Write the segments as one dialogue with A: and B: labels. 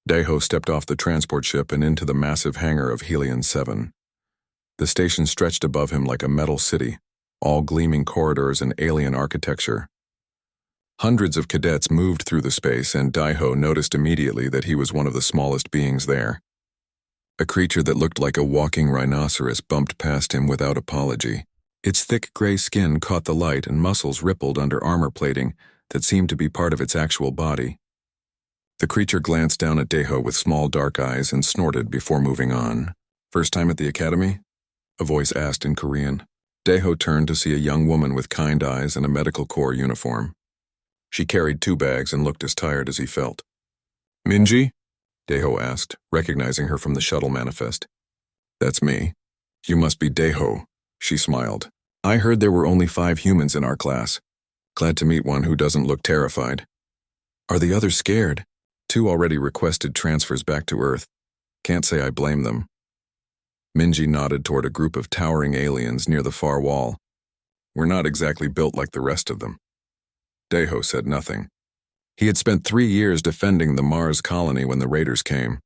A: Daeho stepped off the transport ship and into the massive hangar of Helion 7. The station stretched above him like a metal city, all gleaming corridors and alien architecture. Hundreds of cadets moved through the space, and Daeho noticed immediately that he was one of the smallest beings there. A creature that looked like a walking rhinoceros bumped past him without apology. Its thick gray skin caught the light and muscles rippled under armor plating that seemed to be part of its actual body. The creature glanced down at Daeho with small dark eyes and snorted before moving on. "First time at the academy?" a voice asked in Korean. Daeho turned to see a young woman with kind eyes and a medical corps uniform. She carried 2 bags and looked as tired as he felt. "Minji?" Daeho asked, recognizing her from the shuttle manifest. "That's me. You must be Daeho," she smiled. "I heard there were only 5 humans in our class. Glad to meet one who doesn't look terrified." "Are the others scared?" 2 already requested transfers back to Earth. Can't say I blame them. Minji nodded toward a group of towering aliens near the far wall. "We're not exactly built like the rest of them." Daeho said nothing. He had spent 3 years defending the Mars colony when the raiders came.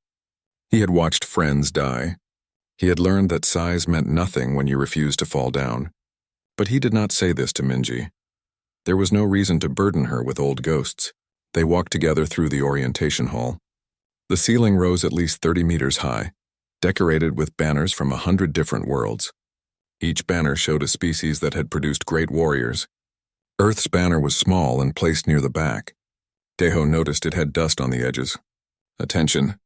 A: He had watched friends die. He had learned that size meant nothing when you refused to fall down. But he did not say this to Minji. There was no reason to burden her with old ghosts. They walked together through the orientation hall. The ceiling rose at least 30 meters high, decorated with banners from 100 different worlds. Each banner showed a species that had produced great warriors. Earth's banner was small and placed near the back. Daeho noticed it had dust on the edges. "Attention!"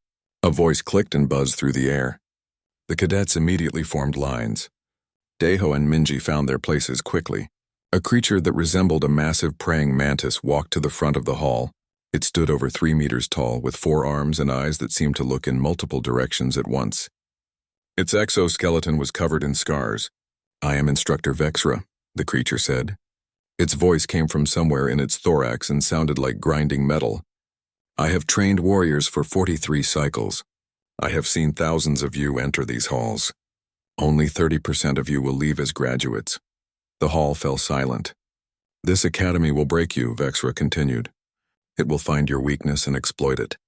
A: A voice clicked and buzzed through the air. The cadets immediately formed lines. Daeho and Minji found their places quickly. A creature that resembled a massive praying mantis walked to the front of the hall. It stood over 3 meters tall, with 4 arms and eyes that seemed to look in multiple directions at once. Its exoskeleton was covered in scars. "I am Instructor Vexra," the creature said. Its voice came from somewhere in its thorax and sounded like grinding metal. "I have trained warriors for 43 cycles. I have seen thousands of you enter these halls. Only 30% of you will leave as graduates." The hall fell silent. "This academy will break you," Vexra continued. "It will find your weakness and exploit it.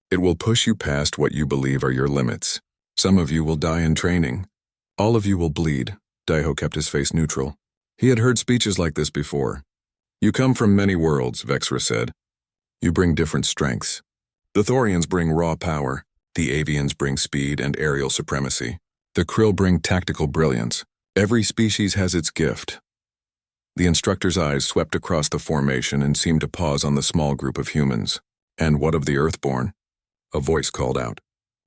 A: It will push you past what you believe are your limits. Some of you will die in training. All of you will bleed." Daeho kept his face neutral. He had heard speeches like this before. "You come from many worlds," Vexra said. "You bring different strengths. The Thorians bring raw power. The Avians bring speed and aerial supremacy. The Krill bring tactical brilliance. Every species has its gift." The instructor's eyes swept across the formation and seemed to pause on the small group of humans. "And what of the Earthborn?" a voice called out.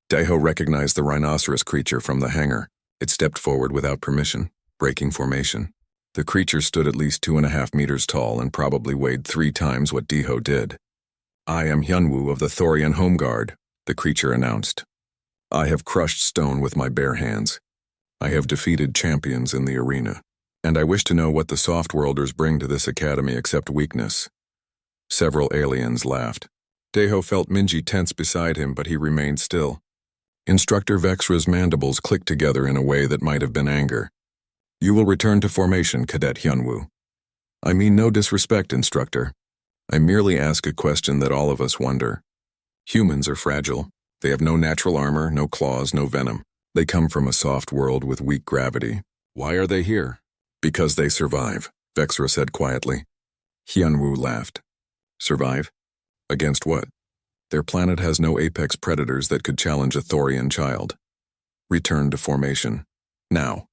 A: Daeho recognized the rhinoceros creature from the hangar. It stepped forward without permission, breaking formation. The creature stood at least 2.5 meters tall and probably weighed 3 times what Daeho did. "I am Hyunwoo of the Thorian Home Guard," the creature announced. "I have crushed stone with my bare hands. I have defeated champions in the arena. And I wish to know what the soft-worlders bring to this academy except weakness." Several aliens laughed. Daeho felt Minji tense beside him, but he remained still. Instructor Vexra's mandibles clicked together in a way that might have been anger. "You will return to formation, Cadet Hyunwoo. I mean no disrespect, Instructor. I merely ask a question that all of us wonder. Humans are fragile. They have no natural armor, no claws, no venom. They come from a soft world with weak gravity. Why are they here?" "Because they survive," Vexra said quietly. Hyunwoo laughed. "Survive? Against what? Their planet has no apex predators that could challenge a Thorian child. Return to formation. Now."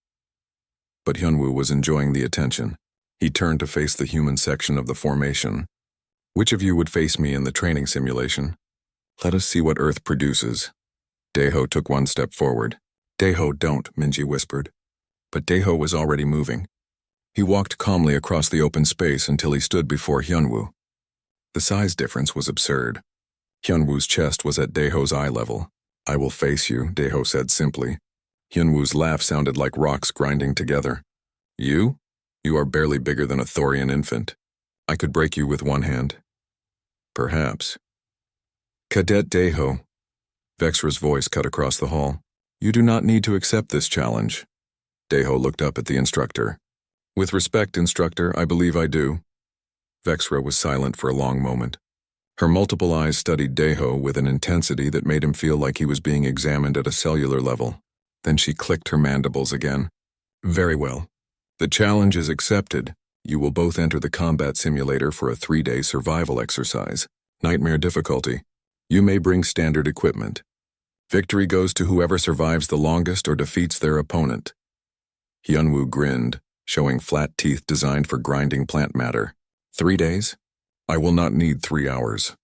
A: But Hyunwoo was enjoying the attention. He turned to face the human section of the formation. "Which of you would face me in the training simulation? Let us see what Earth produces." Daeho took 1 step forward. "Daeho, don't," Minji whispered. But Daeho was already moving. He walked calmly across the open space until he stood before Hyunwoo. The size difference was absurd. Hyunwoo's chest was at Daeho's eye level. "I will face you," Daeho said simply. Hyunwoo's laugh sounded like rocks grinding together. "You? You are barely bigger than a Thorian infant. I could break you with 1 hand." "Perhaps." "Cadet Daeho," Vexra's voice cut across the hall. "You do not need to accept this challenge." Daeho looked up at the instructor. "With respect, Instructor, I believe I do." Vexra was silent for a long moment. Her multiple eyes studied Daeho with an intensity that made him feel like he was being examined at a cellular level. Then she clicked her mandibles again. Very well. The challenge is accepted. You will both enter the combat simulator for a 3-day survival exercise. Nightmare difficulty. You may bring standard equipment. Victory goes to whoever survives the longest or defeats their opponent. Hyunwoo grinned, showing flat teeth designed for grinding plant matter. 3 days? I will not need 3 hours.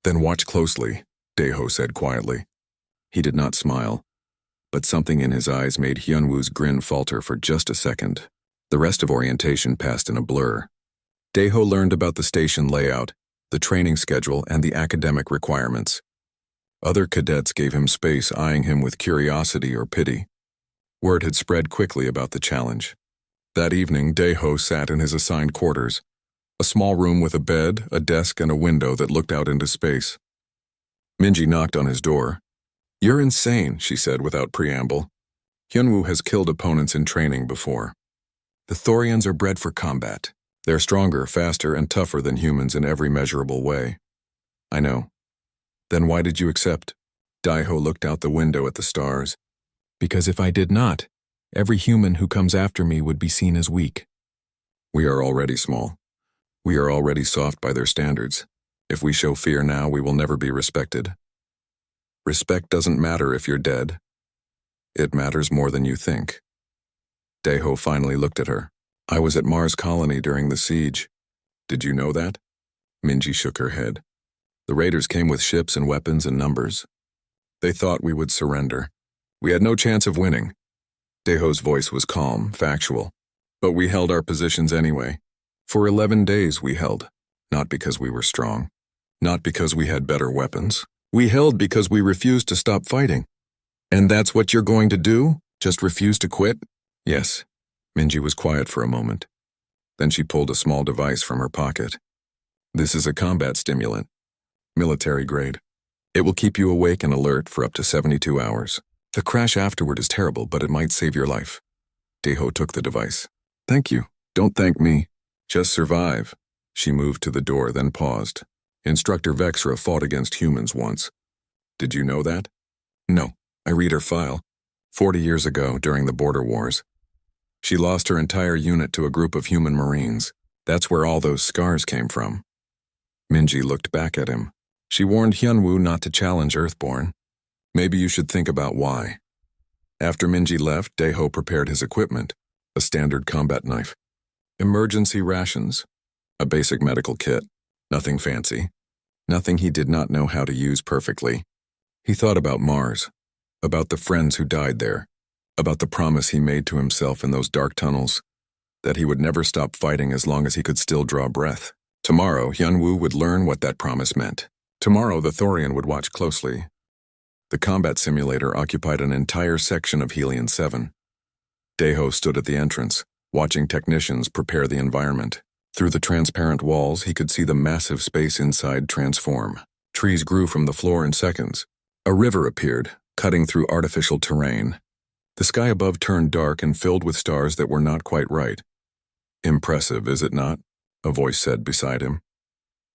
A: Then watch closely, Daeho said quietly. He did not smile, but something in his eyes made Hyunwoo's grin falter for just a second. The rest of orientation passed in a blur. Daeho learned about the station layout, the training schedule, and the academic requirements. Other cadets gave him space, eyeing him with curiosity or pity. Word had spread quickly about the challenge. That evening, Daeho sat in his assigned quarters, a small room with a bed, a desk, and a window that looked out into space. Minji knocked on his door. You're insane, she said without preamble. Hyunwoo has killed opponents in training before. The Thorians are bred for combat. They're stronger, faster, and tougher than humans in every measurable way. I know. Then why did you accept? Daeho looked out the window at the stars. Because if I did not, every human who comes after me would be seen as weak. We are already small. We are already soft by their standards. If we show fear now, we will never be respected. Respect doesn't matter if you're dead. It matters more than you think. Daeho finally looked at her. I was at Mars Colony during the siege. Did you know that? Minji shook her head. The raiders came with ships and weapons and numbers. They thought we would surrender. We had no chance of winning. Daeho's voice was calm, factual. But we held our positions anyway. For 11 days we held, not because we were strong, not because we had better weapons. We held because we refused to stop fighting. And that's what you're going to do? Just refuse to quit? Yes. Minji was quiet for a moment. Then she pulled a small device from her pocket. This is a combat stimulant. Military grade. It will keep you awake and alert for up to 72 hours. The crash afterward is terrible, but it might save your life. Daeho took the device. Thank you. Don't thank me. Just survive. She moved to the door, then paused. Instructor Vexra fought against humans once. Did you know that? No. I read her file. 40 years ago, during the border wars. She lost her entire unit to a group of human Marines. That's where all those scars came from. Minji looked back at him. She warned Hyunwoo not to challenge Earthborn. Maybe you should think about why. After Minji left, Daeho prepared his equipment, a standard combat knife, emergency rations, a basic medical kit, nothing fancy, nothing he did not know how to use perfectly. He thought about Mars, about the friends who died there, about the promise he made to himself in those dark tunnels, that he would never stop fighting as long as he could still draw breath. Tomorrow, Hyunwoo would learn what that promise meant. Tomorrow, the Thorian would watch closely. The combat simulator occupied an entire section of Helion 7. Daeho stood at the entrance, watching technicians prepare the environment. Through the transparent walls, he could see the massive space inside transform. Trees grew from the floor in seconds. A river appeared, cutting through artificial terrain. The sky above turned dark and filled with stars that were not quite right. Impressive, is it not? A voice said beside him.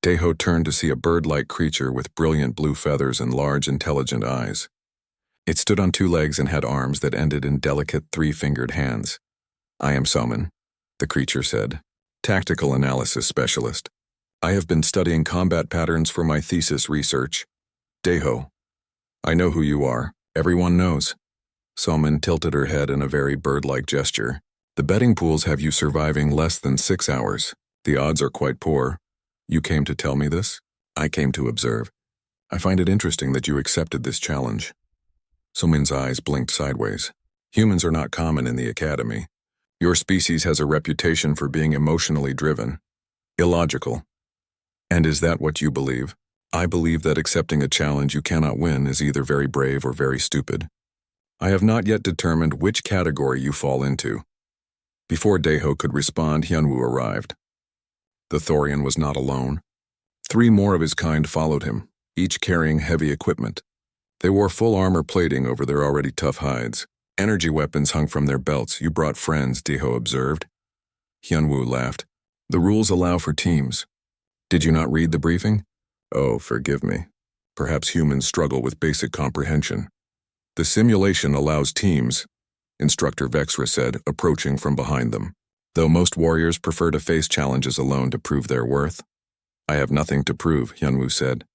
A: Daeho turned to see a bird-like creature with brilliant blue feathers and large, intelligent eyes. It stood on 2 legs and had arms that ended in delicate 3-fingered hands. I am Soman, the creature said, tactical analysis specialist. I have been studying combat patterns for my thesis research. Daeho, I know who you are. Everyone knows. Soman tilted her head in a very bird-like gesture. The betting pools have you surviving less than 6 hours. The odds are quite poor. You came to tell me this? I came to observe. I find it interesting that you accepted this challenge. Soman's eyes blinked sideways. Humans are not common in the academy. Your species has a reputation for being emotionally driven, illogical. And is that what you believe? I believe that accepting a challenge you cannot win is either very brave or very stupid. I have not yet determined which category you fall into. Before Daeho could respond, Hyunwoo arrived. The Thorian was not alone. 3 more of his kind followed him, each carrying heavy equipment. They wore full armor plating over their already tough hides. Energy weapons hung from their belts. You brought friends, Daeho observed. Hyunwoo laughed. The rules allow for teams. Did you not read the briefing? Oh, forgive me. Perhaps humans struggle with basic comprehension. The simulation allows teams, Instructor Vexra said, approaching from behind them. Though most warriors prefer to face challenges alone to prove their worth. I have nothing to prove, Hyunwoo said.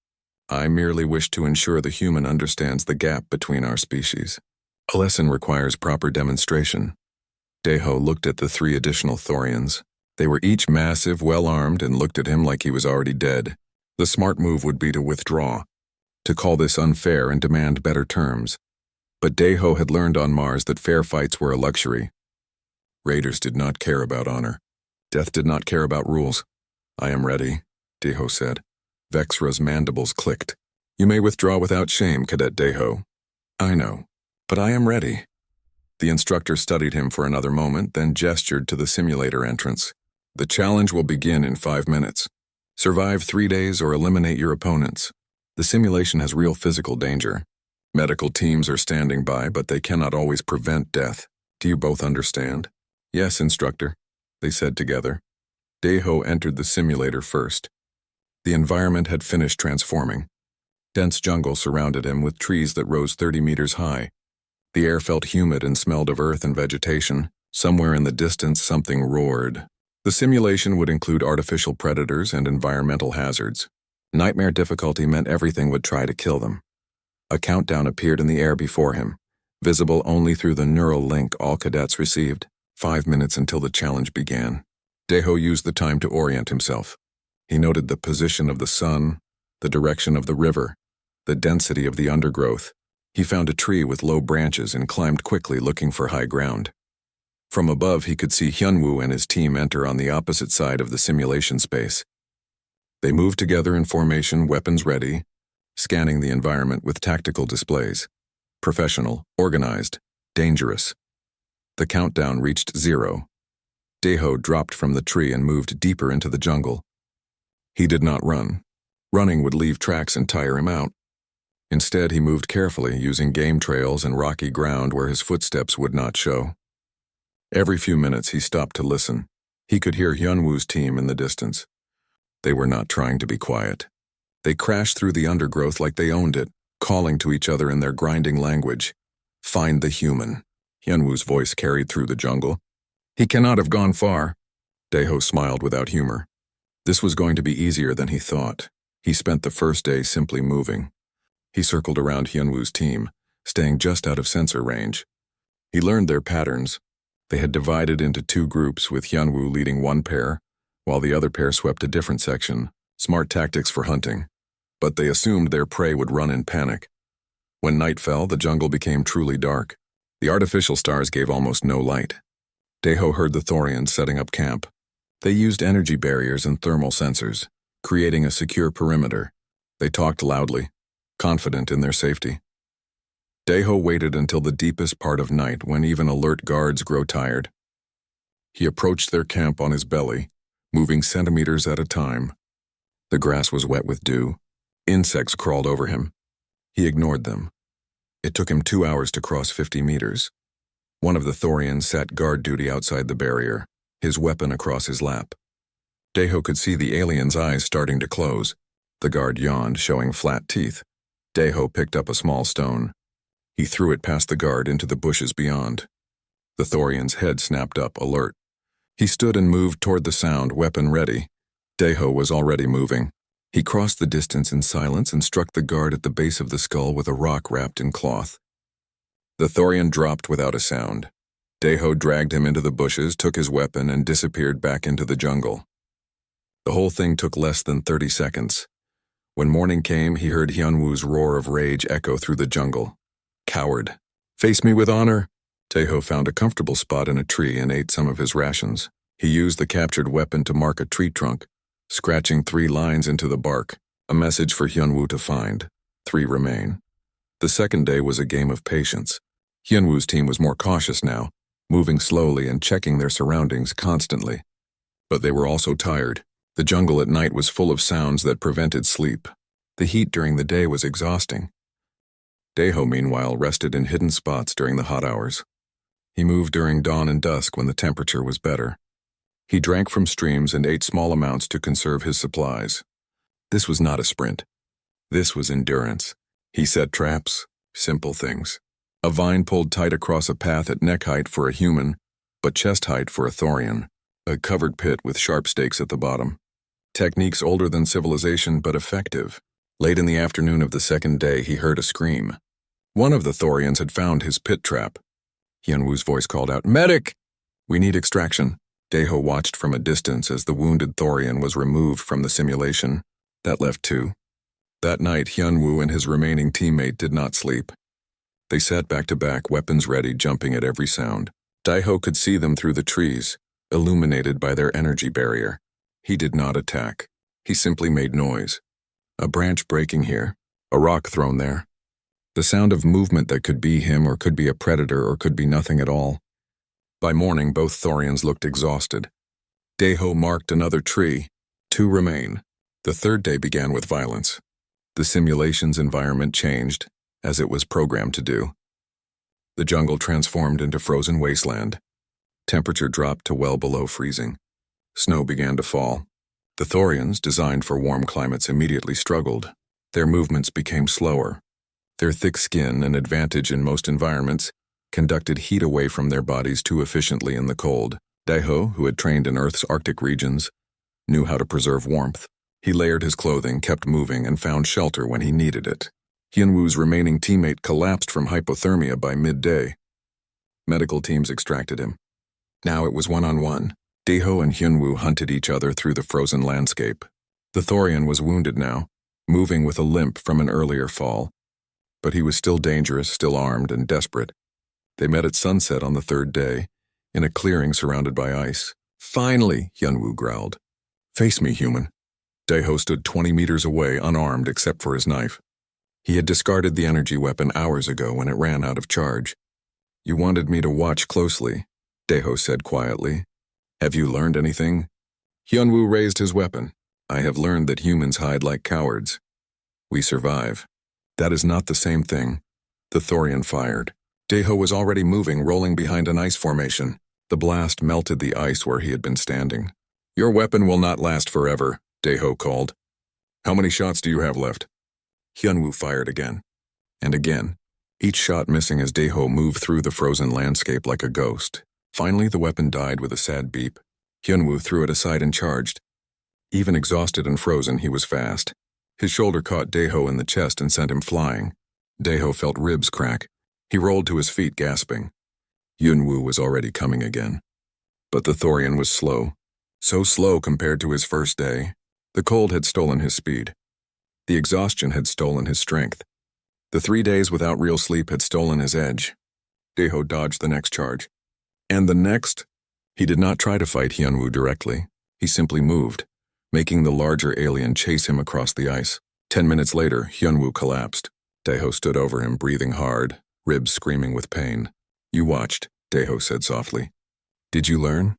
A: I merely wish to ensure the human understands the gap between our species. A lesson requires proper demonstration. Daeho looked at the 3 additional Thorians. They were each massive, well-armed, and looked at him like he was already dead. The smart move would be to withdraw, to call this unfair and demand better terms. But Daeho had learned on Mars that fair fights were a luxury. Raiders did not care about honor. Death did not care about rules. I am ready, Daeho said. Vexra's mandibles clicked. You may withdraw without shame, Cadet Daeho. I know, but I am ready. The instructor studied him for another moment, then gestured to the simulator entrance. The challenge will begin in 5 minutes. Survive 3 days or eliminate your opponents. The simulation has real physical danger. Medical teams are standing by, but they cannot always prevent death. Do you both understand? Yes, instructor, they said together. Daeho entered the simulator first. The environment had finished transforming. Dense jungle surrounded him with trees that rose 30 meters high. The air felt humid and smelled of earth and vegetation. Somewhere in the distance, something roared. The simulation would include artificial predators and environmental hazards. Nightmare difficulty meant everything would try to kill them. A countdown appeared in the air before him, visible only through the neural link all cadets received. 5 minutes until the challenge began. Daeho used the time to orient himself. He noted the position of the sun, the direction of the river, the density of the undergrowth. He found a tree with low branches and climbed quickly, looking for high ground. From above, he could see Hyunwoo and his team enter on the opposite side of the simulation space. They moved together in formation, weapons ready, scanning the environment with tactical displays. Professional, organized, dangerous. The countdown reached 0. Daeho dropped from the tree and moved deeper into the jungle. He did not run. Running would leave tracks and tire him out. Instead, he moved carefully, using game trails and rocky ground where his footsteps would not show. Every few minutes, he stopped to listen. He could hear Hyunwoo's team in the distance. They were not trying to be quiet. They crashed through the undergrowth like they owned it, calling to each other in their grinding language. Find the human. Hyunwoo's voice carried through the jungle. He cannot have gone far. Daeho smiled without humor. This was going to be easier than he thought. He spent the first day simply moving. He circled around Hyunwoo's team, staying just out of sensor range. He learned their patterns. They had divided into 2 groups, with Hyunwoo leading one pair, while the other pair swept a different section. Smart tactics for hunting. But they assumed their prey would run in panic. When night fell, the jungle became truly dark. The artificial stars gave almost no light. Daeho heard the Thorians setting up camp. They used energy barriers and thermal sensors, creating a secure perimeter. They talked loudly, confident in their safety. Daeho waited until the deepest part of night, when even alert guards grow tired. He approached their camp on his belly, moving centimeters at a time. The grass was wet with dew. Insects crawled over him. He ignored them. It took him 2 hours to cross 50 meters. One of the Thorians sat guard duty outside the barrier, his weapon across his lap. Daeho could see the alien's eyes starting to close. The guard yawned, showing flat teeth. Daeho picked up a small stone. He threw it past the guard into the bushes beyond. The Thorian's head snapped up, alert. He stood and moved toward the sound, weapon ready. Daeho was already moving. He crossed the distance in silence and struck the guard at the base of the skull with a rock wrapped in cloth. The Thorian dropped without a sound. Daeho dragged him into the bushes, took his weapon, and disappeared back into the jungle. The whole thing took less than 30 seconds. When morning came, he heard Hyunwoo's roar of rage echo through the jungle. Coward. Face me with honor. Daeho found a comfortable spot in a tree and ate some of his rations. He used the captured weapon to mark a tree trunk, scratching 3 lines into the bark, a message for Hyunwoo to find. 3 remain. The second day was a game of patience. Hyunwoo's team was more cautious now, moving slowly and checking their surroundings constantly. But they were also tired. The jungle at night was full of sounds that prevented sleep. The heat during the day was exhausting. Daeho, meanwhile, rested in hidden spots during the hot hours. He moved during dawn and dusk when the temperature was better. He drank from streams and ate small amounts to conserve his supplies. This was not a sprint. This was endurance. He set traps, simple things. A vine pulled tight across a path at neck height for a human, but chest height for a Thorian. A covered pit with sharp stakes at the bottom. Techniques older than civilization, but effective. Late in the afternoon of the second day, he heard a scream. One of the Thorians had found his pit trap. Hyunwoo's voice called out, "Medic! We need extraction." Daeho watched from a distance as the wounded Thorian was removed from the simulation. That left two. That night, Hyunwoo and his remaining teammate did not sleep. They sat back to back, weapons ready, jumping at every sound. Daeho could see them through the trees, illuminated by their energy barrier. He did not attack. He simply made noise. A branch breaking here, a rock thrown there. The sound of movement that could be him or could be a predator or could be nothing at all. By morning, both Thorians looked exhausted. Daeho marked another tree. 2 remain. The third day began with violence. The simulation's environment changed, as it was programmed to do. The jungle transformed into frozen wasteland. Temperature dropped to well below freezing. Snow began to fall. The Thorians, designed for warm climates, immediately struggled. Their movements became slower. Their thick skin, an advantage in most environments, conducted heat away from their bodies too efficiently in the cold. Daeho, who had trained in Earth's Arctic regions, knew how to preserve warmth. He layered his clothing, kept moving, and found shelter when he needed it. Hyunwoo's remaining teammate collapsed from hypothermia by midday. Medical teams extracted him. Now it was one-on-one. Daeho and Hyunwoo hunted each other through the frozen landscape. The Thorian was wounded now, moving with a limp from an earlier fall. But he was still dangerous, still armed, and desperate. They met at sunset on the third day, in a clearing surrounded by ice. "Finally," Hyunwoo growled. "Face me, human." Daeho stood 20 meters away, unarmed except for his knife. He had discarded the energy weapon hours ago when it ran out of charge. "You wanted me to watch closely," Daeho said quietly. "Have you learned anything?" Hyunwoo raised his weapon. "I have learned that humans hide like cowards. We survive." "That is not the same thing." The Thorian fired. Daeho was already moving, rolling behind an ice formation. The blast melted the ice where he had been standing. "Your weapon will not last forever," Daeho called. "How many shots do you have left?" Hyunwoo fired again. And again, each shot missing as Daeho moved through the frozen landscape like a ghost. Finally, the weapon died with a sad beep. Hyunwoo threw it aside and charged. Even exhausted and frozen, he was fast. His shoulder caught Daeho in the chest and sent him flying. Daeho felt ribs crack. He rolled to his feet, gasping. Hyunwoo was already coming again. But the Thorian was slow. So slow compared to his first day. The cold had stolen his speed. The exhaustion had stolen his strength. The 3 days without real sleep had stolen his edge. Daeho dodged the next charge. And the next? He did not try to fight Hyunwoo directly. He simply moved, making the larger alien chase him across the ice. 10 minutes later, Hyunwoo collapsed. Daeho stood over him, breathing hard, ribs screaming with pain. "You watched," Daeho said softly. "Did you learn?"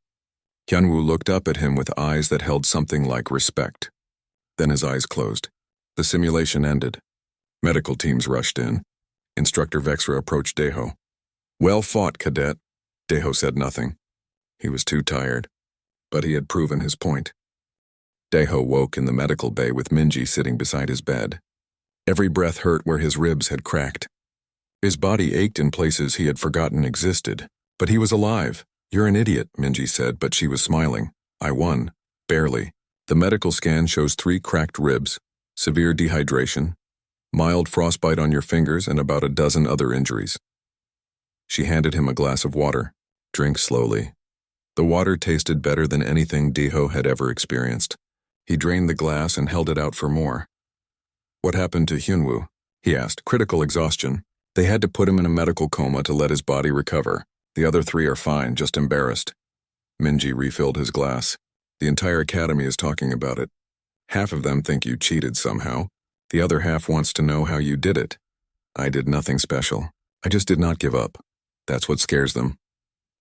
A: Hyunwoo looked up at him with eyes that held something like respect. Then his eyes closed. The simulation ended. Medical teams rushed in. Instructor Vexra approached Daeho. "Well fought, cadet." Daeho said nothing. He was too tired. But he had proven his point. Daeho woke in the medical bay with Minji sitting beside his bed. Every breath hurt where his ribs had cracked. His body ached in places he had forgotten existed. But he was alive. "You're an idiot," Minji said, but she was smiling. "I won. Barely. The medical scan shows 3 cracked ribs, severe dehydration, mild frostbite on your fingers, and about a dozen other injuries." She handed him a glass of water. "Drink slowly." The water tasted better than anything Daeho had ever experienced. He drained the glass and held it out for more. "What happened to Hyunwoo?" he asked. "Critical exhaustion. They had to put him in a medical coma to let his body recover. The other 3 are fine, just embarrassed." Minji refilled his glass. "The entire academy is talking about it. Half of them think you cheated somehow. The other half wants to know how you did it. I did nothing special. I just did not give up. That's what scares them."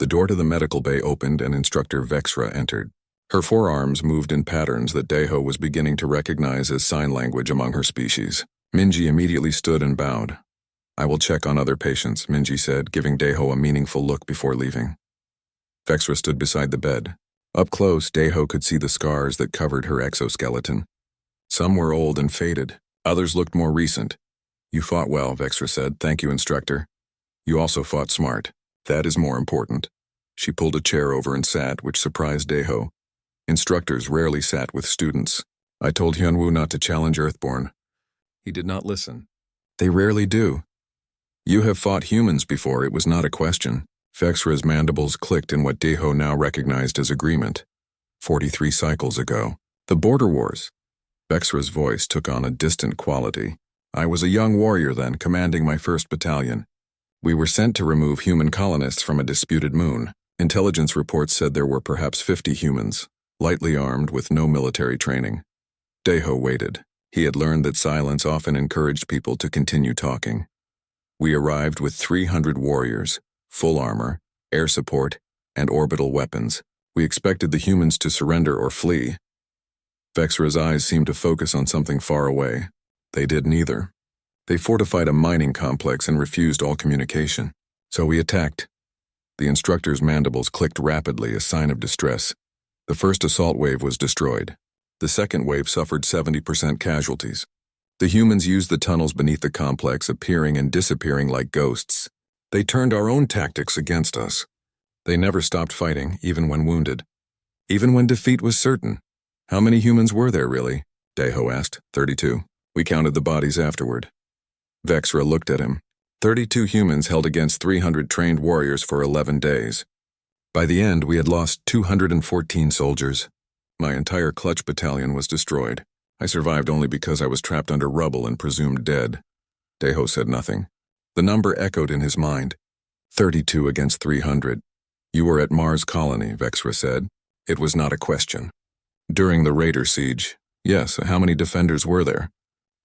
A: The door to the medical bay opened and Instructor Vexra entered. Her forearms moved in patterns that Daeho was beginning to recognize as sign language among her species. Minji immediately stood and bowed. "I will check on other patients," Minji said, giving Daeho a meaningful look before leaving. Vexra stood beside the bed. Up close, Daeho could see the scars that covered her exoskeleton. Some were old and faded. Others looked more recent. You fought well, Vexra said. Thank you, Instructor. You also fought smart. That is more important. She pulled a chair over and sat, which surprised Daeho. Instructors rarely sat with students. I told Hyunwoo not to challenge Earthborn. He did not listen. They rarely do. You have fought humans before, it was not a question. Vexra's mandibles clicked in what Daeho now recognized as agreement. 43 cycles ago. The Border Wars. Vexra's voice took on a distant quality. I was a young warrior then, commanding my 1st battalion. We were sent to remove human colonists from a disputed moon. Intelligence reports said there were perhaps 50 humans, lightly armed with no military training. Daeho waited. He had learned that silence often encouraged people to continue talking. We arrived with 300 warriors, full armor, air support, and orbital weapons. We expected the humans to surrender or flee. Vexra's eyes seemed to focus on something far away. They did neither. They fortified a mining complex and refused all communication. So we attacked. The instructor's mandibles clicked rapidly, a sign of distress. The first assault wave was destroyed. The second wave suffered 70% casualties. The humans used the tunnels beneath the complex, appearing and disappearing like ghosts. They turned our own tactics against us. They never stopped fighting, even when wounded. Even when defeat was certain. How many humans were there, really? Daeho asked. 32. We counted the bodies afterward. Vexra looked at him. 32 humans held against 300 trained warriors for 11 days. By the end, we had lost 214 soldiers. My entire clutch battalion was destroyed. I survived only because I was trapped under rubble and presumed dead. Daeho said nothing. The number echoed in his mind. 32 against 300. You were at Mars Colony, Vexra said. It was not a question. During the Raider siege, yes, how many defenders were there?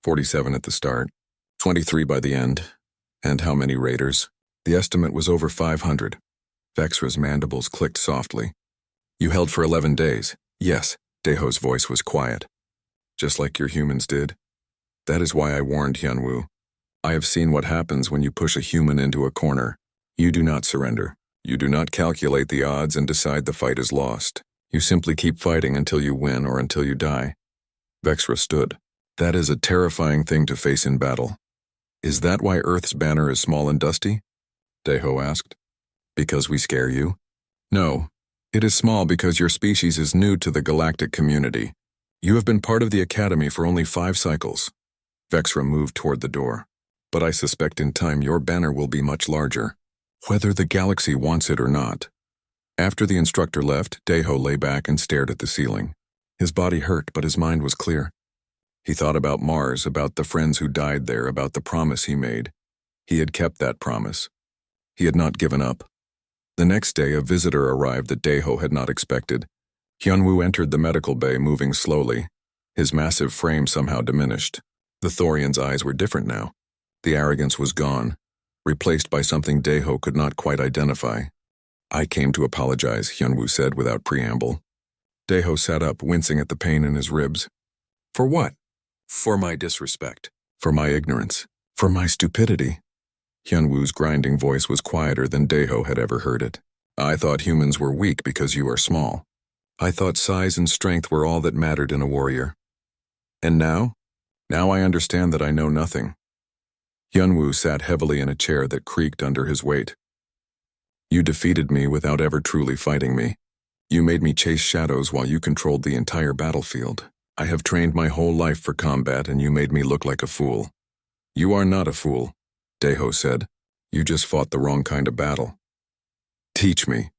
A: 47 at the start, 23 by the end. And how many raiders? The estimate was over 500. Vexra's mandibles clicked softly. You held for 11 days. Yes, Daeho's voice was quiet. Just like your humans did. That is why I warned Hyunwoo. I have seen what happens when you push a human into a corner. You do not surrender. You do not calculate the odds and decide the fight is lost. You simply keep fighting until you win or until you die. Vexra stood. That is a terrifying thing to face in battle. Is that why Earth's banner is small and dusty? Daeho asked. Because we scare you? No. It is small because your species is new to the galactic community. You have been part of the Academy for only 5 cycles. Vexra moved toward the door. But I suspect in time your banner will be much larger. Whether the galaxy wants it or not. After the instructor left, Daeho lay back and stared at the ceiling. His body hurt, but his mind was clear. He thought about Mars, about the friends who died there, about the promise he made. He had kept that promise. He had not given up. The next day, a visitor arrived that Daeho had not expected. Hyunwoo entered the medical bay, moving slowly. His massive frame somehow diminished. The Thorian's eyes were different now. The arrogance was gone, replaced by something Daeho could not quite identify. I came to apologize, Hyunwoo said without preamble. Daeho sat up, wincing at the pain in his ribs. For what? For my disrespect. For my ignorance. For my stupidity. Hyunwoo's grinding voice was quieter than Daeho had ever heard it. I thought humans were weak because you are small. I thought size and strength were all that mattered in a warrior. And now? Now I understand that I know nothing. Hyunwoo sat heavily in a chair that creaked under his weight. You defeated me without ever truly fighting me. You made me chase shadows while you controlled the entire battlefield. I have trained my whole life for combat and you made me look like a fool. You are not a fool, Daeho said. You just fought the wrong kind of battle. Teach me.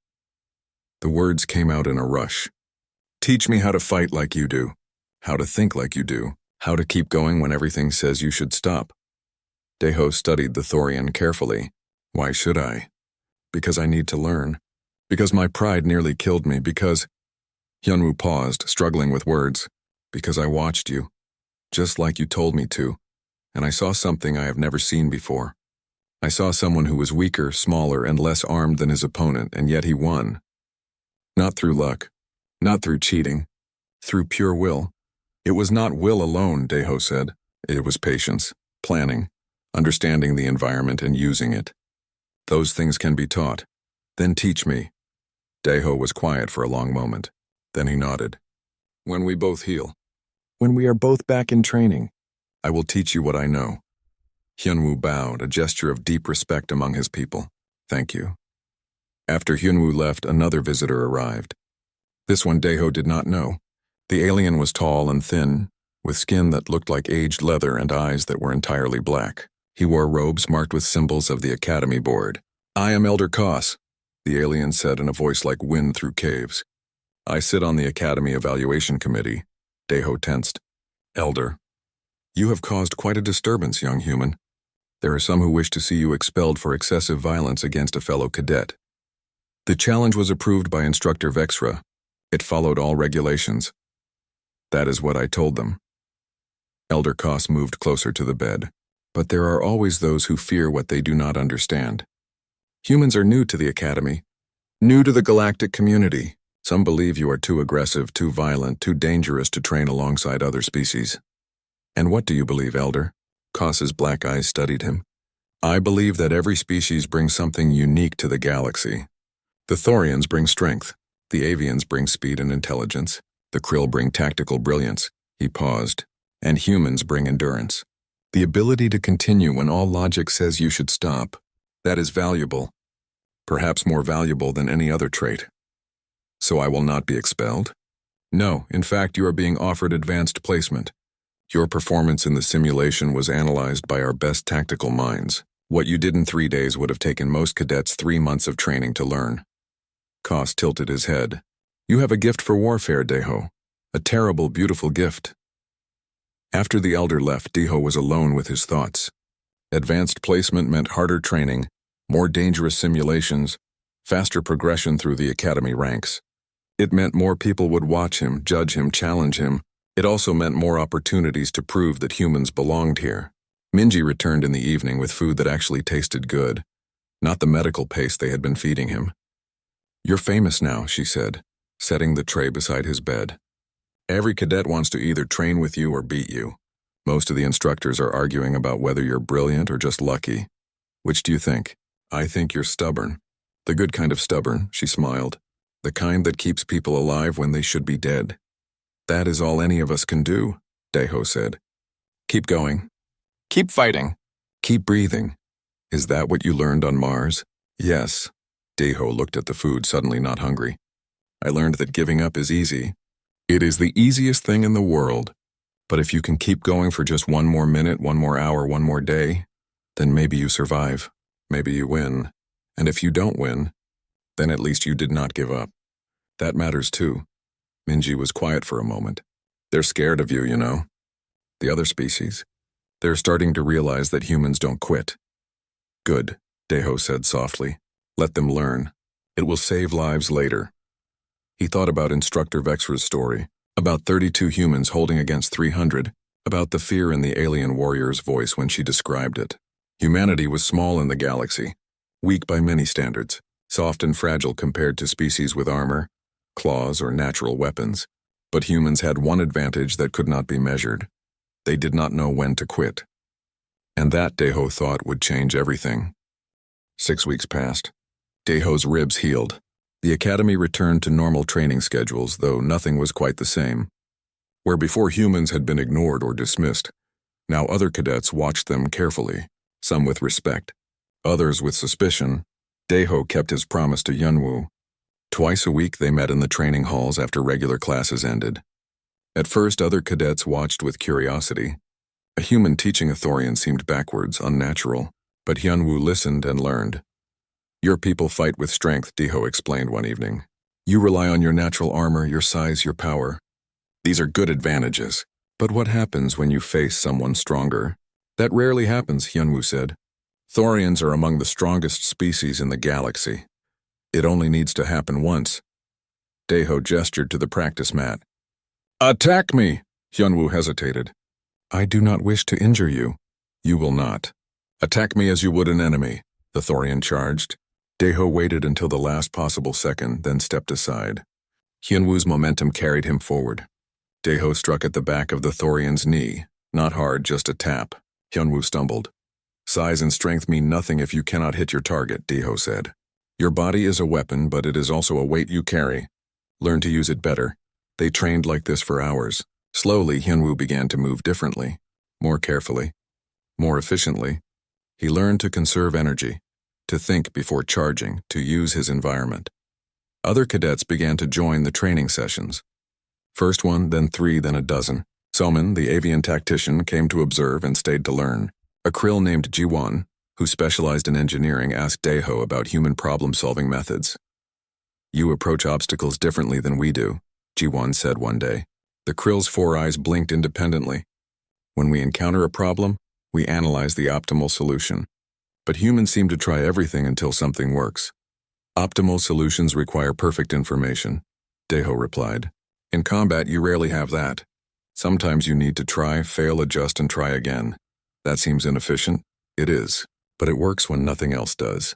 A: The words came out in a rush. Teach me how to fight like you do, how to think like you do, how to keep going when everything says you should stop. Daeho studied the Thorian carefully. Why should I? Because I need to learn. Because my pride nearly killed me. Because... Hyunwoo paused, struggling with words. Because I watched you, just like you told me to, and I saw something I have never seen before. I saw someone who was weaker, smaller, and less armed than his opponent, and yet he won. Not through luck, not through cheating, through pure will. It was not will alone, Daeho said. It was patience, planning, understanding the environment and using it. Those things can be taught. Then teach me. Daeho was quiet for a long moment. Then he nodded. When we both heal. when we are both back in training. I will teach you what I know. Hyunwoo bowed, a gesture of deep respect among his people. Thank you. After Hyunwoo left, another visitor arrived. This one Daeho did not know. The alien was tall and thin, with skin that looked like aged leather and eyes that were entirely black. He wore robes marked with symbols of the Academy Board. I am Elder Koss, the alien said in a voice like wind through caves. I sit on the Academy Evaluation Committee. Daeho tensed. Elder, you have caused quite a disturbance, young human. There are some who wish to see you expelled for excessive violence against a fellow cadet. The challenge was approved by Instructor Vexra. It followed all regulations. That is what I told them. Elder Koss moved closer to the bed. But there are always those who fear what they do not understand. Humans are new to the Academy, new to the galactic community. Some believe you are too aggressive, too violent, too dangerous to train alongside other species. And what do you believe, Elder? Koss's black eyes studied him. I believe that every species brings something unique to the galaxy. The Thorians bring strength. The Avians bring speed and intelligence. The Krill bring tactical brilliance. He paused. And humans bring endurance. The ability to continue when all logic says you should stop. That is valuable. Perhaps more valuable than any other trait. So I will not be expelled? No, in fact, you are being offered advanced placement. Your performance in the simulation was analyzed by our best tactical minds. What you did in 3 days would have taken most cadets 3 months of training to learn. Koss tilted his head. You have a gift for warfare, Daeho. A terrible, beautiful gift. After the elder left, Daeho was alone with his thoughts. Advanced placement meant harder training, more dangerous simulations, faster progression through the academy ranks. It meant more people would watch him, judge him, challenge him. It also meant more opportunities to prove that humans belonged here. Minji returned in the evening with food that actually tasted good, not the medical paste they had been feeding him. You're famous now, she said, setting the tray beside his bed. Every cadet wants to either train with you or beat you. Most of the instructors are arguing about whether you're brilliant or just lucky. Which do you think? I think you're stubborn. The good kind of stubborn, she smiled. The kind that keeps people alive when they should be dead. That is all any of us can do, Daeho said. Keep going. Keep fighting. Keep breathing. Is that what you learned on Mars? Yes. Daeho looked at the food, suddenly not hungry. I learned that giving up is easy. It is the easiest thing in the world. But if you can keep going for just 1 more minute, 1 more hour, 1 more day, then maybe you survive. Maybe you win. And if you don't win, then at least you did not give up. That matters too. Minji was quiet for a moment. They're scared of you, you know. The other species. They're starting to realize that humans don't quit. Good, Daeho said softly. Let them learn. It will save lives later. He thought about Instructor Vexra's story, about 32 humans holding against 300, about the fear in the alien warrior's voice when she described it. Humanity was small in the galaxy, weak by many standards, soft and fragile compared to species with armor, claws, or natural weapons. But humans had one advantage that could not be measured. They did not know when to quit. And that, Daeho thought, would change everything. 6 weeks passed. Daeho's ribs healed. The academy returned to normal training schedules, though nothing was quite the same. Where before humans had been ignored or dismissed, now other cadets watched them carefully, some with respect, others with suspicion. Daeho kept his promise to Hyunwoo. Twice a week they met in the training halls after regular classes ended. At first, other cadets watched with curiosity. A human teaching a Thorian seemed backwards, unnatural, but Hyunwoo listened and learned. Your people fight with strength, Daeho explained one evening. You rely on your natural armor, your size, your power. These are good advantages. But what happens when you face someone stronger? That rarely happens, Hyunwoo said. Thorians are among the strongest species in the galaxy. It only needs to happen once. Daeho gestured to the practice mat. Attack me! Hyunwoo hesitated. I do not wish to injure you. You will not. Attack me as you would an enemy, the Thorian charged. Daeho waited until the last possible second, then stepped aside. Hyunwoo's momentum carried him forward. Daeho struck at the back of the Thorian's knee. Not hard, just a tap. Hyunwoo stumbled. Size and strength mean nothing if you cannot hit your target, Daeho said. Your body is a weapon, but it is also a weight you carry. Learn to use it better. They trained like this for hours. Slowly, Hyunwoo began to move differently, more carefully, more efficiently. He learned to conserve energy, to think before charging, to use his environment. Other cadets began to join the training sessions. First one, then 3, then a dozen. Somin, the avian tactician, came to observe and stayed to learn. A krill named Jiwon, who specialized in engineering, asked Daeho about human problem-solving methods. "You approach obstacles differently than we do," Jiwon said one day. The krill's 4 eyes blinked independently. "When we encounter a problem, we analyze the optimal solution. But humans seem to try everything until something works. Optimal solutions require perfect information," Daeho replied. "In combat, you rarely have that. Sometimes you need to try, fail, adjust, and try again. That seems inefficient? It is. But it works when nothing else does."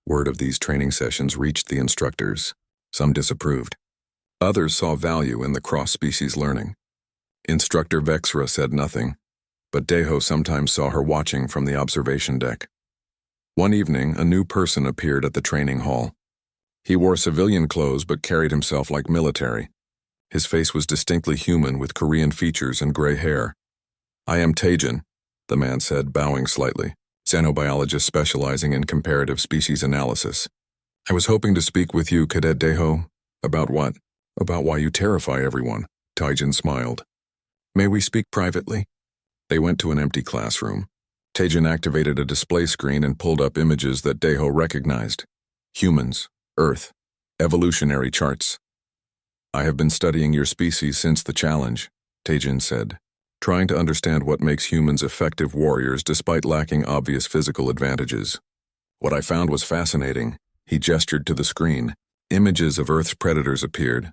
A: Word of these training sessions reached the instructors. Some disapproved. Others saw value in the cross-species learning. Instructor Vexra said nothing, but Daeho sometimes saw her watching from the observation deck. One evening, a new person appeared at the training hall. He wore civilian clothes but carried himself like military. His face was distinctly human with Korean features and gray hair. "I am Taejin," the man said, bowing slightly, xenobiologist specializing in comparative species analysis. "I was hoping to speak with you, Cadet Daeho." "About what?" "About why you terrify everyone," Taejin smiled. "May we speak privately?" They went to an empty classroom. Taejin activated a display screen and pulled up images that Daeho recognized. Humans, Earth, evolutionary charts. "I have been studying your species since the challenge," Taejin said, "trying to understand what makes humans effective warriors despite lacking obvious physical advantages. What I found was fascinating." He gestured to the screen. Images of Earth's predators appeared.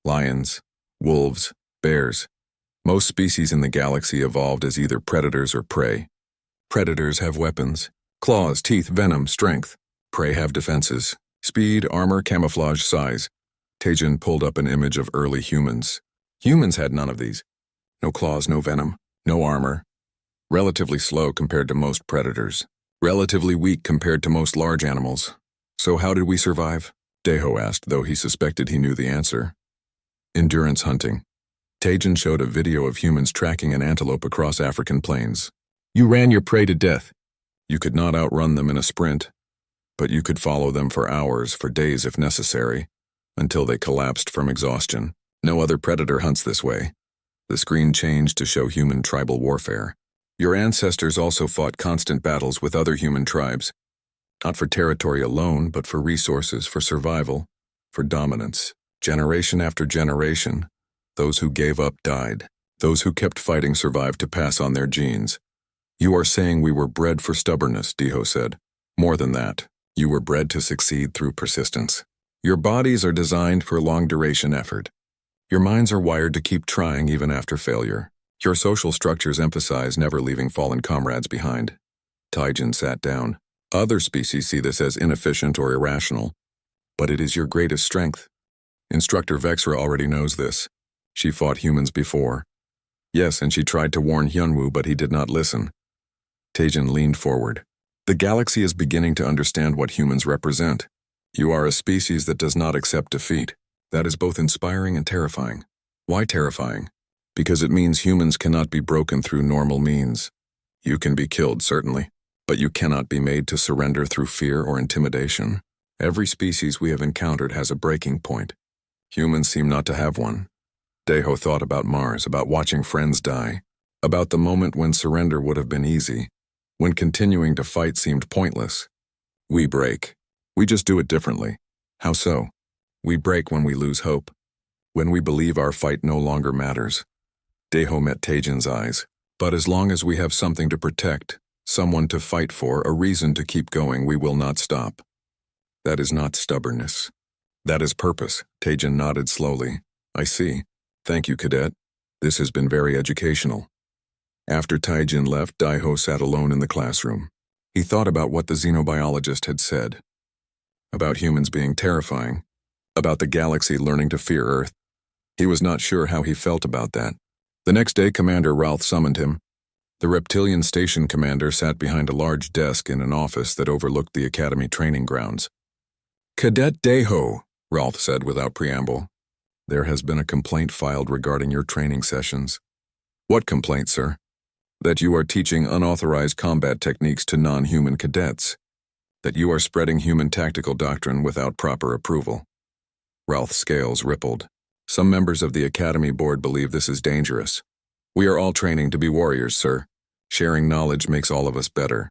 A: Lions, wolves, bears. Most species in the galaxy evolved as either predators or prey. Predators have weapons: claws, teeth, venom, strength. Prey have defenses: speed, armor, camouflage, size. Taejin pulled up an image of early humans. Humans had none of these. No claws, no venom, no armor. Relatively slow compared to most predators. Relatively weak compared to most large animals. "So how did we survive?" Daeho asked, though he suspected he knew the answer. "Endurance hunting." Taejin showed a video of humans tracking an antelope across African plains. "You ran your prey to death. You could not outrun them in a sprint, but you could follow them for hours, for days if necessary, until they collapsed from exhaustion. No other predator hunts this way." The screen changed to show human tribal warfare. "Your ancestors also fought constant battles with other human tribes, not for territory alone, but for resources, for survival, for dominance. Generation after generation, those who gave up died. Those who kept fighting survived to pass on their genes." "You are saying we were bred for stubbornness," Daeho said. "More than that, you were bred to succeed through persistence. Your bodies are designed for long-duration effort. Your minds are wired to keep trying even after failure. Your social structures emphasize never leaving fallen comrades behind." Taejin sat down. "Other species see this as inefficient or irrational, but it is your greatest strength. Instructor Vexra already knows this. She fought humans before." "Yes, and she tried to warn Hyunwoo, but he did not listen." Taejin leaned forward. "The galaxy is beginning to understand what humans represent. You are a species that does not accept defeat. That is both inspiring and terrifying." "Why terrifying?" "Because it means humans cannot be broken through normal means. You can be killed, certainly, but you cannot be made to surrender through fear or intimidation. Every species we have encountered has a breaking point. Humans seem not to have one." Daeho thought about Mars, about watching friends die, about the moment when surrender would have been easy, when continuing to fight seemed pointless. "We break. We just do it differently." "How so?" "We break when we lose hope, when we believe our fight no longer matters." Daeho met Taejin's eyes. "But as long as we have something to protect, someone to fight for, a reason to keep going, we will not stop." "That is not stubbornness. That is purpose." Taejin nodded slowly. "I see. Thank you, Cadet. This has been very educational." After Taejin left, Daeho sat alone in the classroom. He thought about what the xenobiologist had said. About humans being terrifying. About the galaxy learning to fear Earth. He was not sure how he felt about that. The next day, Commander Ralph summoned him. The reptilian station commander sat behind a large desk in an office that overlooked the academy training grounds. "Cadet Daeho," Ralph said without preamble. There has been a complaint filed regarding your training sessions. What complaint, sir? That you are teaching unauthorized combat techniques to non-human cadets. That you are spreading human tactical doctrine without proper approval. Ralph's scales rippled. Some members of the Academy Board believe this is dangerous. We are all training to be warriors, sir. Sharing knowledge makes all of us better.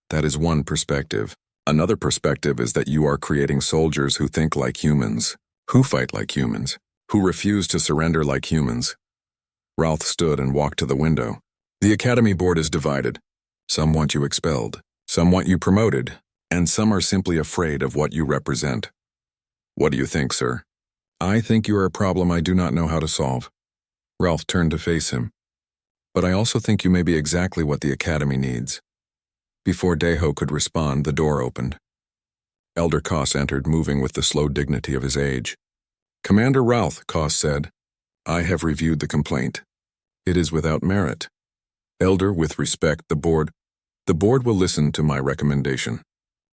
A: That is one perspective. Another perspective is that you are creating soldiers who think like humans, who fight like humans, who refuse to surrender like humans. Ralph stood and walked to the window. The Academy Board is divided. Some want you expelled, some want you promoted, and some are simply afraid of what you represent. What do you think, sir? I think you are a problem I do not know how to solve. Ralph turned to face him. But I also think you may be exactly what the Academy needs. Before Deho could respond, the door opened. Elder Koss entered, moving with the slow dignity of his age. Commander Ralph, Koss said, I have reviewed the complaint. It is without merit. Elder, with respect, the board will listen to my recommendation.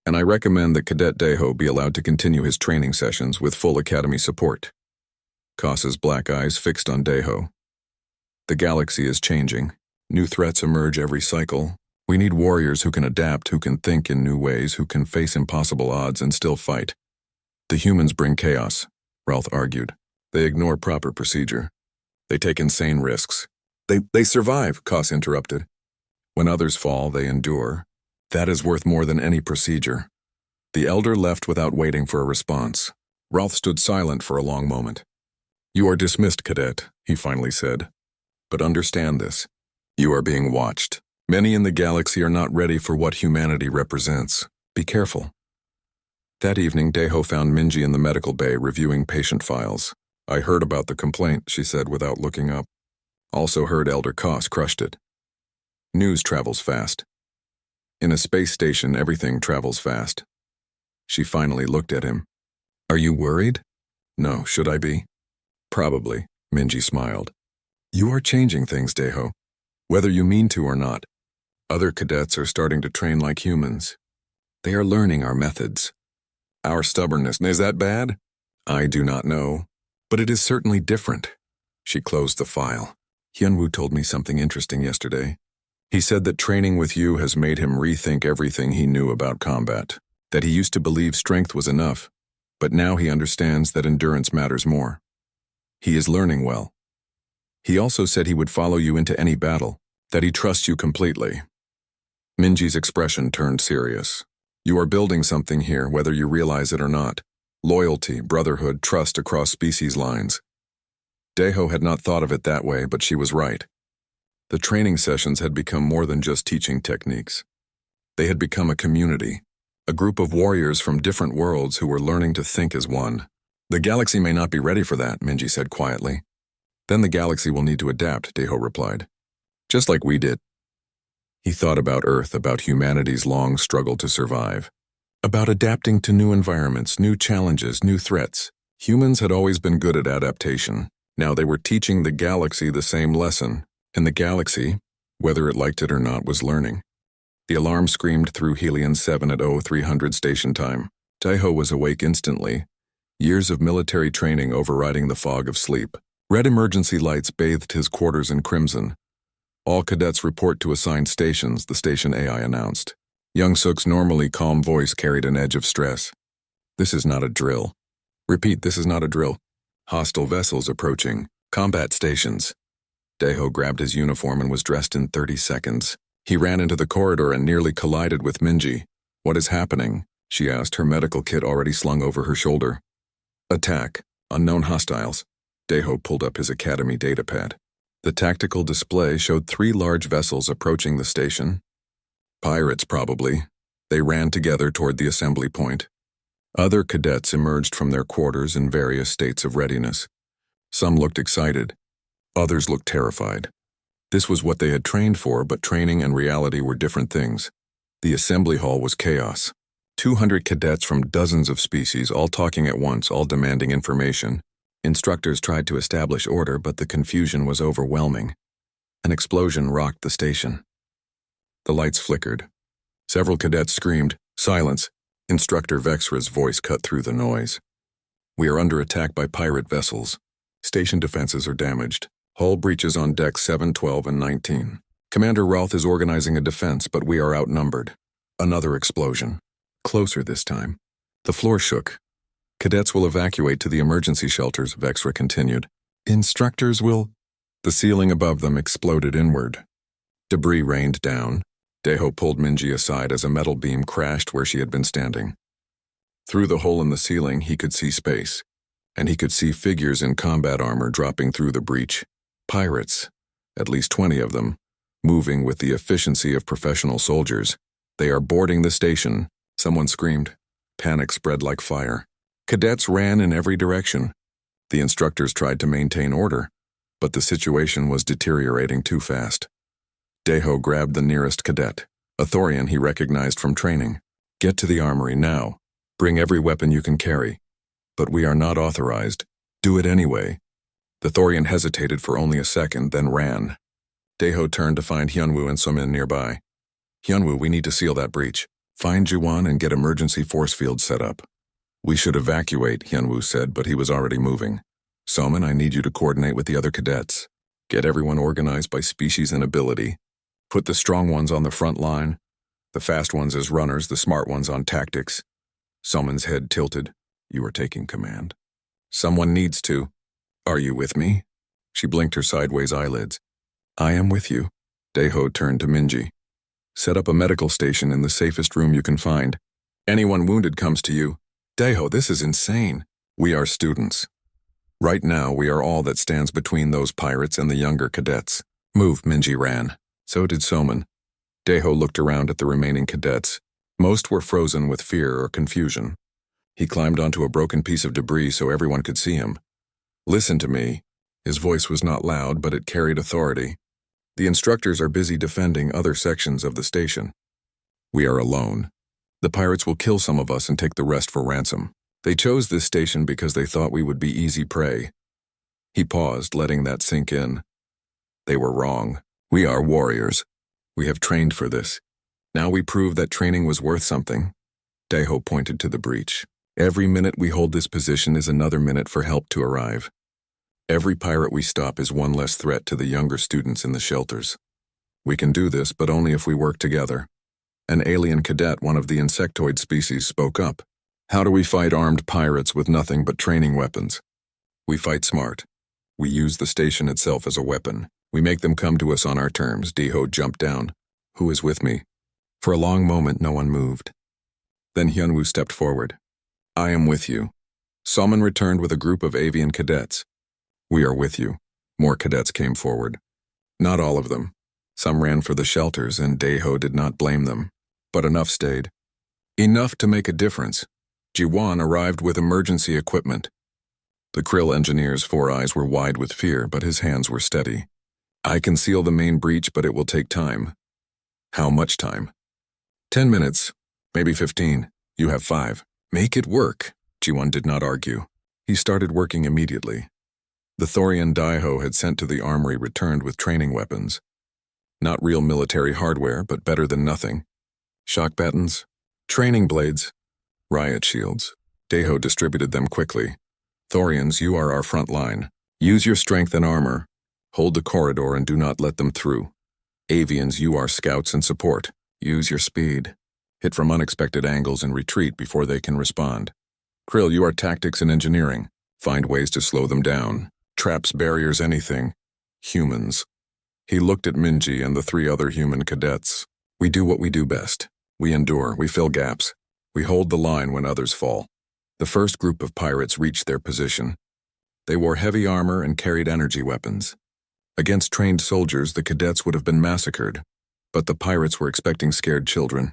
A: And I recommend that Cadet Deho be allowed to continue his training sessions with full Academy support. Koss's black eyes fixed on Deho. The galaxy is changing. New threats emerge every cycle. We need warriors who can adapt, who can think in new ways, who can face impossible odds and still fight. The humans bring chaos, Ralph argued. They ignore proper procedure. They take insane risks. They survive, Koss interrupted. When others fall, they endure. That is worth more than any procedure. The elder left without waiting for a response. Ralph stood silent for a long moment. You are dismissed, cadet, he finally said. But understand this. You are being watched. Many in the galaxy are not ready for what humanity represents. Be careful. That evening, Deho found Minji in the medical bay reviewing patient files. I heard about the complaint, she said without looking up. Also heard Elder Koss crushed it. News travels fast. In a space station, everything travels fast. She finally looked at him. Are you worried? No, should I be? Probably, Minji smiled. You are changing things, Deho. Whether you mean to or not. Other cadets are starting to train like humans. They are learning our methods. Our stubbornness, is that bad? I do not know, but it is certainly different. She closed the file. Hyunwoo told me something interesting yesterday. He said that training with you has made him rethink everything he knew about combat, that he used to believe strength was enough, but now he understands that endurance matters more. He is learning well. He also said he would follow you into any battle, that he trusts you completely. Minji's expression turned serious. You are building something here, whether you realize it or not. Loyalty, brotherhood, trust across species lines. Deho had not thought of it that way, but she was right. The training sessions had become more than just teaching techniques. They had become a community, a group of warriors from different worlds who were learning to think as one. The galaxy may not be ready for that, Minji said quietly. Then the galaxy will need to adapt, Deho replied. Just like we did. He thought about Earth, about humanity's long struggle to survive. About adapting to new environments, new challenges, new threats. Humans had always been good at adaptation. Now they were teaching the galaxy the same lesson. And the galaxy, whether it liked it or not, was learning. The alarm screamed through Helion 7 at 0300 station time. Deho was awake instantly. Years of military training overriding the fog of sleep. Red emergency lights bathed his quarters in crimson. All cadets report to assigned stations, the station AI announced. Young Suk's normally calm voice carried an edge of stress. This is not a drill. Repeat, this is not a drill. Hostile vessels approaching. Combat stations. Deho grabbed his uniform and was dressed in 30 seconds. He ran into the corridor and nearly collided with Minji. What is happening? She asked, her medical kit already slung over her shoulder. Attack. Unknown hostiles. Deho pulled up his Academy datapad. The tactical display showed 3 large vessels approaching the station. Pirates, probably. They ran together toward the assembly point. Other cadets emerged from their quarters in various states of readiness. Some looked excited. Others looked terrified. This was what they had trained for, but training and reality were different things. The assembly hall was chaos. 200 cadets from dozens of species, all talking at once, all demanding information. Instructors tried to establish order, but the confusion was overwhelming. An explosion rocked the station. The lights flickered. Several cadets screamed, "Silence!" Instructor Vexra's voice cut through the noise. We are under attack by pirate vessels. Station defenses are damaged. Hull breaches on decks 7, 12, and 19. Commander Rolth is organizing a defense, but we are outnumbered. Another explosion. Closer this time. The floor shook. Cadets will evacuate to the emergency shelters, Vexra continued. Instructors will... The ceiling above them exploded inward. Debris rained down. Deho pulled Minji aside as a metal beam crashed where she had been standing. Through the hole in the ceiling, he could see space, and he could see figures in combat armor dropping through the breach. Pirates, at least 20 of them, moving with the efficiency of professional soldiers. They are boarding the station, someone screamed. Panic spread like fire. Cadets ran in every direction. The instructors tried to maintain order, but the situation was deteriorating too fast. Deho grabbed the nearest cadet, a Thorian he recognized from training. Get to the armory now. Bring every weapon you can carry. But we are not authorized. Do it anyway. The Thorian hesitated for only a second, then ran. Deho turned to find Hyunwoo and Somin nearby. Hyunwoo, we need to seal that breach. Find Jiwon and get emergency force fields set up. We should evacuate, Hyunwoo said, but he was already moving. Somin, I need you to coordinate with the other cadets. Get everyone organized by species and ability. Put the strong ones on the front line, the fast ones as runners, the smart ones on tactics. Somin's head tilted. You are taking command. Someone needs to. Are you with me? She blinked her sideways eyelids. I am with you. Deho turned to Minji. Set up a medical station in the safest room you can find. Anyone wounded comes to you. Deho, this is insane. We are students. Right now, we are all that stands between those pirates and the younger cadets. Move, Minji ran. So did Somin. Deho looked around at the remaining cadets. Most were frozen with fear or confusion. He climbed onto a broken piece of debris so everyone could see him. Listen to me. His voice was not loud, but it carried authority. The instructors are busy defending other sections of the station. We are alone. The pirates will kill some of us and take the rest for ransom. They chose this station because they thought we would be easy prey. He paused, letting that sink in. They were wrong. We are warriors. We have trained for this. Now we prove that training was worth something. Deho pointed to the breach. Every minute we hold this position is another minute for help to arrive. Every pirate we stop is one less threat to the younger students in the shelters. We can do this, but only if we work together. An alien cadet, one of the insectoid species, spoke up. How do we fight armed pirates with nothing but training weapons? We fight smart. We use the station itself as a weapon. We make them come to us on our terms. Deho jumped down. Who is with me? For a long moment, no one moved. Then Hyunwoo stepped forward. I am with you. Somin returned with a group of avian cadets. We are with you. More cadets came forward. Not all of them. Some ran for the shelters, and Deho did not blame them. But enough stayed. Enough to make a difference. Jiwon arrived with emergency equipment. The Krill engineer's 4 eyes were wide with fear, but his hands were steady. I can seal the main breach, but it will take time. How much time? 10 minutes, maybe 15. You have 5. Make it work. Jiwon did not argue. He started working immediately. The Thorian Daiho had sent to the armory returned with training weapons. Not real military hardware, but better than nothing. Shock battens, training blades, riot shields. Deho distributed them quickly. Thorians, you are our front line. Use your strength and armor. Hold the corridor and do not let them through. Avians, you are scouts and support. Use your speed. Hit from unexpected angles and retreat before they can respond. Krill, you are tactics and engineering. Find ways to slow them down. Traps, barriers, anything. Humans. He looked at Minji and the 3 other human cadets. We do what we do best. We endure, we fill gaps. We hold the line when others fall. The first group of pirates reached their position. They wore heavy armor and carried energy weapons. Against trained soldiers, the cadets would have been massacred, but the pirates were expecting scared children.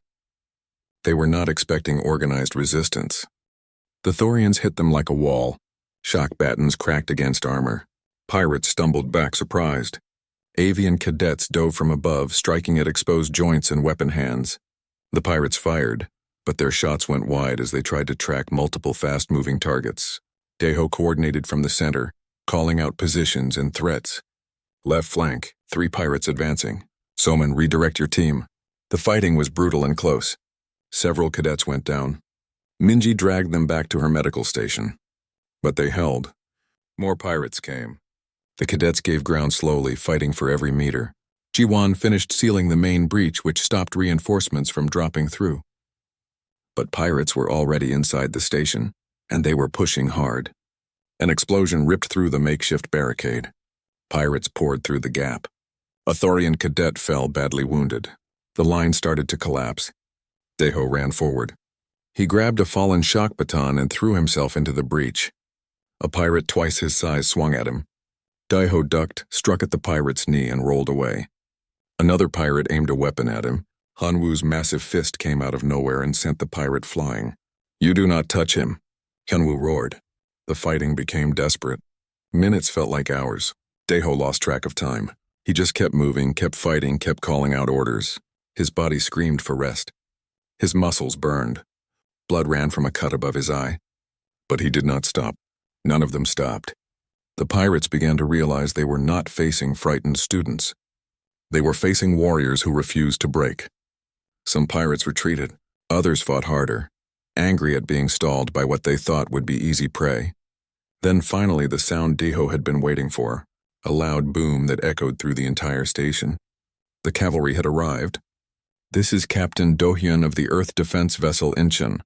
A: They were not expecting organized resistance. The Thorians hit them like a wall. Shock battens cracked against armor. Pirates stumbled back surprised. Avian cadets dove from above, striking at exposed joints and weapon hands. The pirates fired, but their shots went wide as they tried to track multiple fast-moving targets. Deho coordinated from the center, calling out positions and threats. Left flank, 3 pirates advancing. Somin, redirect your team. The fighting was brutal and close. Several cadets went down. Minji dragged them back to her medical station. But they held. More pirates came. The cadets gave ground slowly, fighting for every meter. Jiwan finished sealing the main breach, which stopped reinforcements from dropping through. But pirates were already inside the station, and they were pushing hard. An explosion ripped through the makeshift barricade. Pirates poured through the gap. A Thorian cadet fell badly wounded. The line started to collapse. Deho ran forward. He grabbed a fallen shock baton and threw himself into the breach. A pirate twice his size swung at him. Deho ducked, struck at the pirate's knee, and rolled away. Another pirate aimed a weapon at him. Hanwoo's massive fist came out of nowhere and sent the pirate flying. "You do not touch him," Hanwoo roared. The fighting became desperate. Minutes felt like hours. Deho lost track of time. He just kept moving, kept fighting, kept calling out orders. His body screamed for rest. His muscles burned. Blood ran from a cut above his eye. But he did not stop. None of them stopped. The pirates began to realize they were not facing frightened students. They were facing warriors who refused to break. Some pirates retreated. Others fought harder, angry at being stalled by what they thought would be easy prey. Then finally the sound Deho had been waiting for, a loud boom that echoed through the entire station. The cavalry had arrived. "This is Captain Dohyun of the Earth Defense Vessel Incheon,"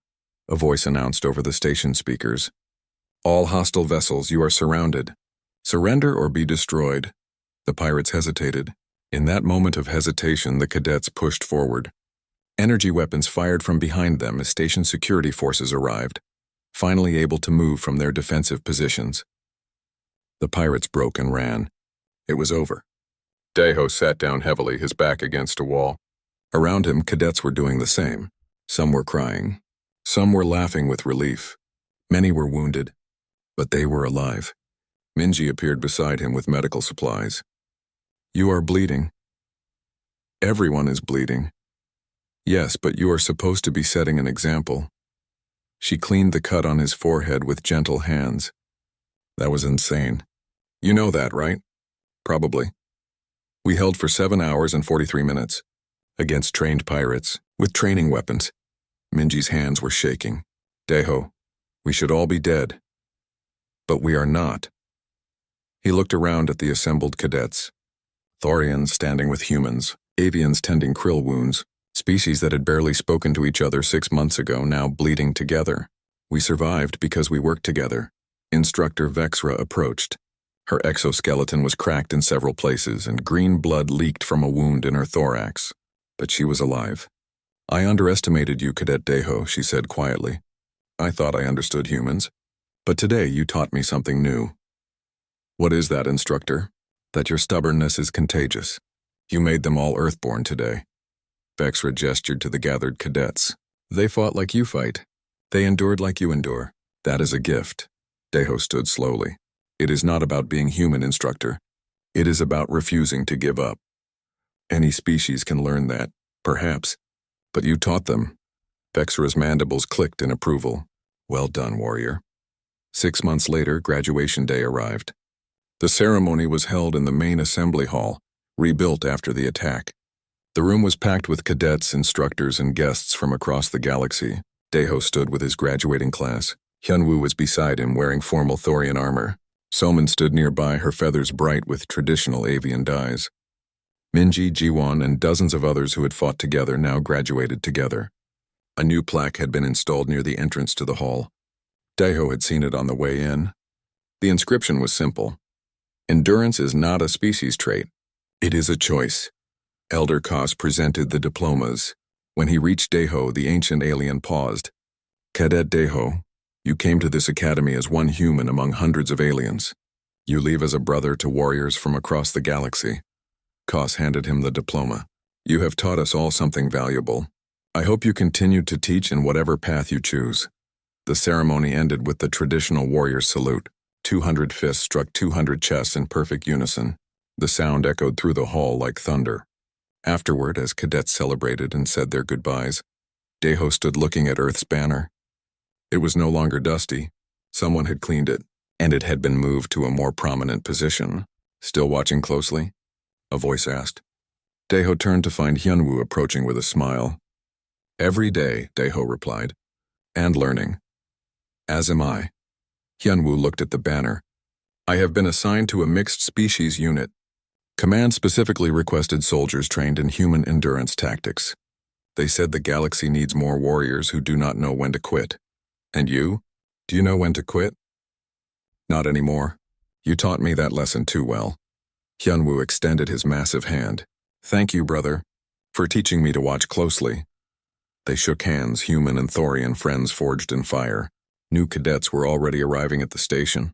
A: a voice announced over the station speakers. "All hostile vessels, you are surrounded. Surrender or be destroyed." The pirates hesitated. In that moment of hesitation, the cadets pushed forward. Energy weapons fired from behind them as station security forces arrived, finally able to move from their defensive positions. The pirates broke and ran. It was over. Deho sat down heavily, his back against a wall. Around him, cadets were doing the same. Some were crying. Some were laughing with relief. Many were wounded, but they were alive. Minji appeared beside him with medical supplies. "You are bleeding." "Everyone is bleeding." "Yes, but you are supposed to be setting an example." She cleaned the cut on his forehead with gentle hands. "That was insane. You know that, right?" "Probably." "We held for 7 hours and 43 minutes. Against trained pirates, with training weapons." Minji's hands were shaking. "Deho, we should all be dead." "But we are not." He looked around at the assembled cadets. Thorians standing with humans, avians tending krill wounds, species that had barely spoken to each other 6 months ago now bleeding together. "We survived because we worked together." Instructor Vexra approached. Her exoskeleton was cracked in several places and green blood leaked from a wound in her thorax. But she was alive. "I underestimated you, Cadet Deho," she said quietly. "I thought I understood humans. But today you taught me something new." "What is that, Instructor?" "That your stubbornness is contagious. You made them all Earthborn today." Vexra gestured to the gathered cadets. "They fought like you fight. They endured like you endure. That is a gift." Deho stood slowly. "It is not about being human, Instructor. It is about refusing to give up. Any species can learn that, perhaps. But you taught them." Vexra's mandibles clicked in approval. "Well done, warrior." 6 months later, graduation day arrived. The ceremony was held in the main assembly hall, rebuilt after the attack. The room was packed with cadets, instructors, and guests from across the galaxy. Deho stood with his graduating class. Hyunwoo was beside him, wearing formal Thorian armor. Soman stood nearby, her feathers bright with traditional avian dyes. Minji, Jiwon, and dozens of others who had fought together now graduated together. A new plaque had been installed near the entrance to the hall. Deho had seen it on the way in. The inscription was simple. "Endurance is not a species trait. It is a choice." Elder Kos presented the diplomas. When he reached Deho, the ancient alien paused. "Cadet Deho, you came to this academy as one human among hundreds of aliens. You leave as a brother to warriors from across the galaxy." Kos handed him the diploma. "You have taught us all something valuable. I hope you continue to teach in whatever path you choose." The ceremony ended with the traditional warrior salute. 200 fists struck 200 chests in perfect unison. The sound echoed through the hall like thunder. Afterward, as cadets celebrated and said their goodbyes, Deho stood looking at Earth's banner. It was no longer dusty. Someone had cleaned it, and it had been moved to a more prominent position. "Still watching closely?" a voice asked. Deho turned to find Hyunwoo approaching with a smile. "Every day," Deho replied, "and learning." "As am I." Hyunwoo looked at the banner. I have been assigned to a mixed species unit. Command specifically requested soldiers trained in human endurance tactics. They said the galaxy needs more warriors who do not know when to quit. And you? Do you know when to quit? Not anymore. You taught me that lesson too well. Hyunwoo extended his massive hand. Thank you, brother, for teaching me to watch closely. They shook hands, human and Thorian friends forged in fire. New cadets were already arriving at the station.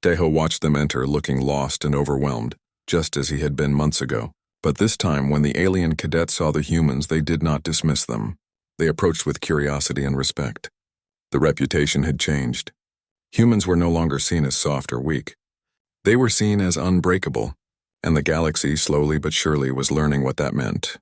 A: Daeho watched them enter, looking lost and overwhelmed, just as he had been months ago. But this time, when the alien cadets saw the humans, they did not dismiss them. They approached with curiosity and respect. The reputation had changed. Humans were no longer seen as soft or weak. They were seen as unbreakable, and the galaxy, slowly but surely, was learning what that meant.